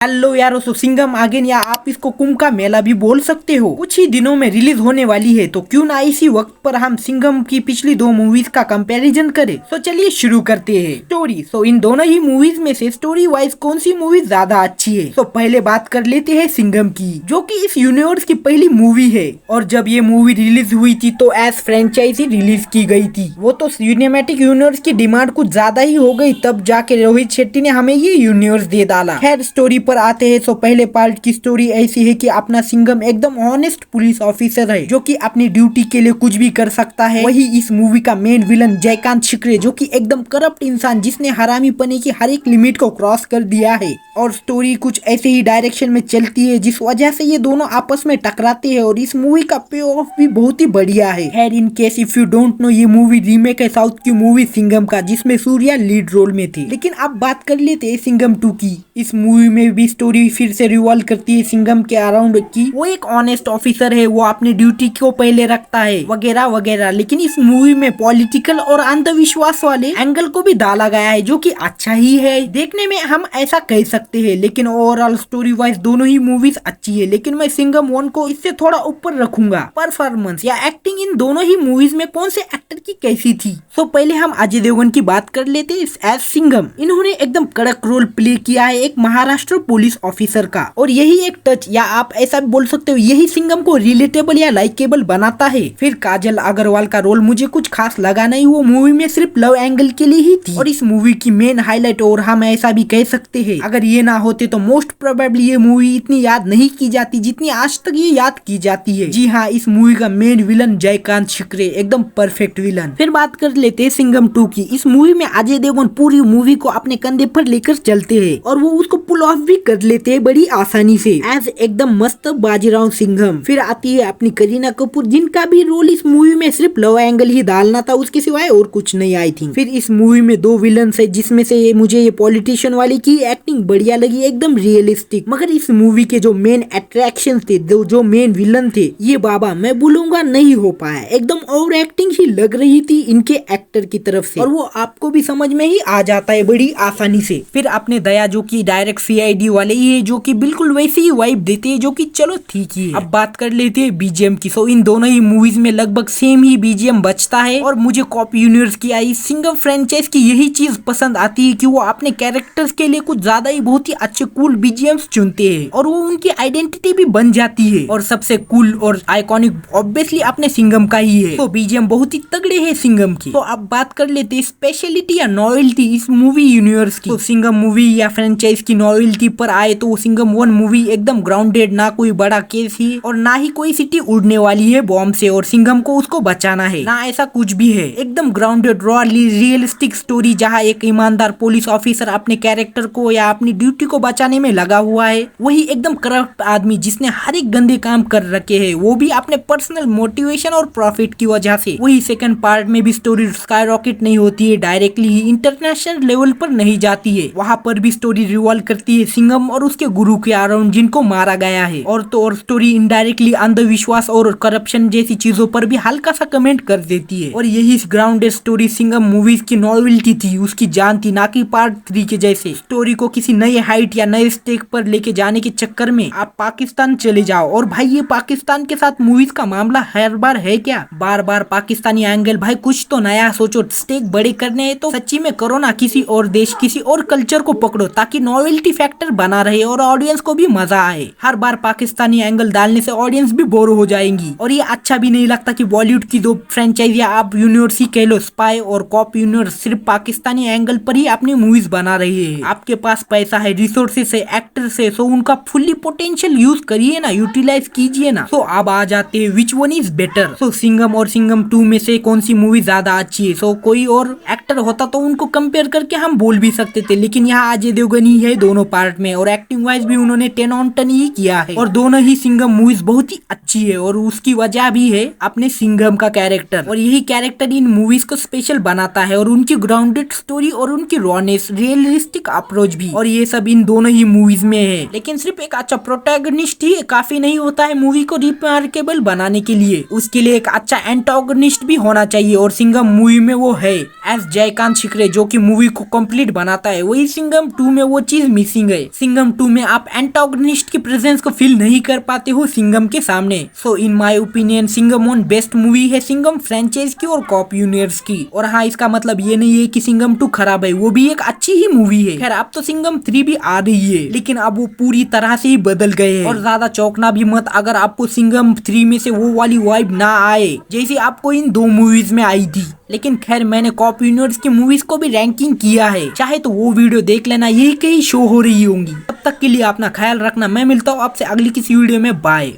Hello यारो, सो Singham again, या आप इसको कुंभ का मेला भी बोल सकते हो, कुछ ही दिनों में रिलीज होने वाली है। तो क्यों ना इसी वक्त पर हम सिंघम की पिछली दो मूवीज का कंपैरिजन करें। तो चलिए शुरू करते हैं। स्टोरी, सो इन दोनों ही मूवीज में से स्टोरी वाइज कौन सी मूवी ज्यादा अच्छी है? तो पहले बात कर लेते हैं सिंघम की, जो कि इस यूनिवर्स की पहली मूवी है। और जब ये मूवी रिलीज हुई थी तो एज फ्रेंचाइजी रिलीज की गई थी। वो तो सिनेमैटिक यूनिवर्स की डिमांड कुछ ज्यादा ही हो गई, तब जाके रोहित शेट्टी ने हमें ये यूनिवर्स दे डाला। खैर स्टोरी पर आते हैं। तो पहले पार्ट की स्टोरी ऐसी है कि अपना सिंघम एकदम ऑनेस्ट पुलिस ऑफिसर है, जो कि अपनी ड्यूटी के लिए कुछ भी कर सकता है। वही इस मूवी का मेन विलन जयकांत शिकरे, जो कि एकदम करप्ट इंसान जिसने हरामी पने की हर एक लिमिट को क्रॉस कर दिया है। और स्टोरी कुछ ऐसे ही डायरेक्शन में चलती है, जिस वजह से ये दोनों आपस में टकराते हैं। और इस मूवी का पे ऑफ भी बहुत ही बढ़िया है। खैर in case if you don't know, ये मूवी रीमेक है साउथ की मूवी सिंघम का, जिसमें सूर्या लीड रोल में थे। लेकिन अब बात कर लेते हैं सिंघम 2 की। इस मूवी में भी स्टोरी फिर से रिवॉल्व करती है सिंघम के अराउंड की। वो एक ऑनेस्ट ऑफिसर है, वो अपनी ड्यूटी को पहले रखता है, वगैरह वगैरह। लेकिन इस मूवी में पॉलिटिकल और अंधविश्वास वाले एंगल को भी डाला गया है, जो कि अच्छा ही है देखने में, हम ऐसा कह सकते हैं। लेकिन ओवरऑल स्टोरी वाइज दोनों ही मूवीज अच्छी है। लेकिन मैं सिंघम 1 को इससे थोड़ा ऊपर रखूंगा। परफॉर्मेंस या एक्टिंग इन दोनों ही मूवीज में कौन से एक्टर की कैसी थी? तो पहले हम अजय देवगन की बात कर लेते हैं एज सिंघम। इन्होंने एकदम कड़क रोल प्ले किया है एक महाराष्ट्र पुलिस ऑफिसर का। और यही एक टच, या आप ऐसा भी बोल सकते हो, यही सिंघम को रिलेटेबल या लाइकेबल बनाता है। फिर काजल अग्रवाल का रोल मुझे कुछ खास लगा नहीं, वो मूवी में सिर्फ लव एंगल के लिए ही थी। और इस मूवी की मेन हाईलाइट, और हम ऐसा भी कह सकते हैं, अगर ये ना होते तो मोस्ट प्रोबेबली ये मूवी इतनी याद नहीं की जाती जितनी आज तक ये याद की जाती है। जी हाँ, इस मूवी का मेन विलन जयकांत शिकरे, एकदम परफेक्ट विलन। फिर बात कर लेते हैं सिंघम 2 की। इस मूवी में अजय देवगन पूरी मूवी को अपने कंधे पर लेकर चलते हैं, और वो उसको पुल ऑफ भी कर लेते हैं बड़ी आसानी से, एज एकदम मस्त बाजीराव सिंघम। फिर आती है अपनी करीना कपूर, जिनका भी रोल इस मूवी में सिर्फ लव एंगल ही डालना था, उसके सिवाय और कुछ नहीं आई थी। फिर इस मूवी में 2 विलन है, जिसमें से मुझे ये पॉलिटिशियन वाले की एक्टिंग बढ़िया लगी, एकदम रियलिस्टिक। मगर इस मूवी के जो मेन अट्रैक्शन थे, जो मेन विलन थे, ये बाबा मैं बोलूंगा नहीं हो पाया। एकदम ओवर एक्टिंग ही लग रही थी इनके एक्टर की तरफ से, और वो आपको भी समझ में ही आ जाता है बड़ी आसानी से। फिर अपने दया, जो की डायरेक्ट सीआईडी वाले ही है, जो की बिल्कुल वैसे ही वाइब देते हैं, जो कि चलो ठीक ही है। अब बात कर लेते हैं बीजीएम की। सो इन दोनों ही मूवीज में लगभग सेम ही बीजीएम बचता है। और मुझे कॉप यूनिवर्स की आई सिंघम फ्रेंचाइज की यही चीज पसंद आती है कि वो अपने कैरेक्टर्स के लिए कुछ ज्यादा ही बहुत ही अच्छे कूल बीजीएम्स चुनते हैं, और वो उनकी आइडेंटिटी भी बन जाती है। और सबसे कूल और आइकॉनिक ऑब्वियसली अपने सिंघम का ही है। तो बीजीएम बहुत ही तगड़े है सिंघम की। तो अब बात कर लेते हैं स्पेशलिटी या नॉवेल्टी इस मूवी यूनिवर्स की। तो सिंघम मूवी या फ्रेंचाइज की नॉवेल्टी पर आए तो सिंघम 1 मूवी एकदम ग्राउंडेड, ना कोई बड़ा केस ही, और ना ही कोई सिटी उड़ने वाली है बॉम्ब से और सिंघम को उसको बचाना है, ना ऐसा कुछ भी है। एकदम ग्राउंडेड रॉ रियलिस्टिक स्टोरी, जहाँ एक ईमानदार पुलिस ऑफिसर अपने कैरेक्टर को या अपनी ड्यूटी को बचाने में लगा हुआ है। वही एकदम करप्ट आदमी जिसने हर एक गंदे काम कर रखे हैं, वो भी अपने पर्सनल मोटिवेशन और प्रॉफिट की वजह से। वही सेकंड पार्ट में भी स्टोरी स्काई रॉकेट नहीं होती है, डायरेक्टली ही इंटरनेशनल लेवल पर नहीं जाती है। वहाँ पर भी स्टोरी रिवॉल्व करती है सिंघम और उसके गुरु के अराउंड, जिनको मारा गया है। और तो और स्टोरी इनडायरेक्टली अंधविश्वास और करप्शन जैसी चीजों पर भी हल्का सा कमेंट कर देती है। और यही ग्राउंडेड स्टोरी सिंघम मूवीज की नॉवेल्टी थी, उसकी जान थी, ना कि पार्ट 3 के जैसे। स्टोरी को किसी नए हाइट या नए स्टेक पर लेके जाने के चक्कर में आप पाकिस्तान चले जाओ। और भाई ये पाकिस्तान के साथ मूवीज का मामला हर बार है क्या? बार बार पाकिस्तानी एंगल, भाई कुछ तो नया सोचो। स्टेक बड़े करने हैं तो सच्ची में करो ना, किसी और देश किसी और कल्चर को पकड़ो, ताकि नॉवेल्टी फैक्टर बना रहे और ऑडियंस को भी मजा आए। हर बार पाकिस्तानी एंगल डालने से ऑडियंस भी बोर हो जाएंगी, और ये अच्छा भी नहीं लगता कि बॉलीवुड की 2 फ्रेंचाइज या आप यूनिवर्स ही कह लो, स्पाई और कॉप यूनिवर्स, सिर्फ पाकिस्तानी एंगल पर ही अपनी मूवीज बना रही है। आपके पास पैसा है, रिसोर्सेस है, एक्टर्स है, सो उनका फुल्ली पोटेंशियल यूज करिए ना, यूटिलाइज कीजिए ना। तो अब आ जाते हैं विच वन इज बेटर। सो सिंघम और सिंघम 2 में से कौन सी मूवी ज्यादा अच्छी है? सो कोई और एक्टर होता तो उनको कंपेयर करके हम बोल भी सकते थे, लेकिन यहाँ अजय देवगन ही है दोनों पार्ट में, और एक्टिंग वाइज भी उन्होंने 10 on 10 ही किया है। और दोनों ही सिंघम मूवीज बहुत ही अच्छी है, और उसकी वजह भी है अपने सिंघम का कैरेक्टर, और यही कैरेक्टर इन मूवीज को स्पेशल बनाता है, और उनकी ग्राउंडेड स्टोरी और उनकी रॉनेस, रियलिस्टिक अप्रोच भी। और ये सब इन दोनों ही मूवीज में है, लेकिन सिर्फ एक अच्छा प्रोटैगनिस्ट ही काफी नहीं होता है मूवी को रिमार्केबल बनाने के लिए, उसके लिए एक अच्छा एंटागनिस्ट भी होना चाहिए, और सिंघम मूवी में वो है। एस जयकांत शिकरे जो कि मूवी को कंप्लीट बनाता है, वही सिंघम 2 में वो चीज मिसिंग है। सिंघम 2 में आप एंटागनिस्ट की प्रेजेंस को फील नहीं कर पाते हो सिंघम के सामने। So in my opinion Singham one best movie है सिंघम फ्रेंचाइज की और कॉप यूनिवर्स की। और हाँ, इसका मतलब ये नहीं है कि सिंघम 2 खराब है, वो भी एक अच्छी ही मूवी है। खैर अब तो सिंघम 3 भी आ रही है, लेकिन अब वो पूरी तरह से ही बदल गए हैं। और ज्यादा चौंकना भी मत अगर आपको सिंघम 3 में से वो वाली वाइब ना आए जैसी आपको इन 2 मूवीज में आई थी। लेकिन खैर मैंने कॉप यूनिवर्स की मूवीज को भी रैंकिंग किया है, चाहे तो वो वीडियो देख लेना, यही कहीं शो हो रही होंगी। तब तक के लिए अपना ख्याल रखना, मैं मिलता हूँ आपसे अगली किसी वीडियो में, बाय।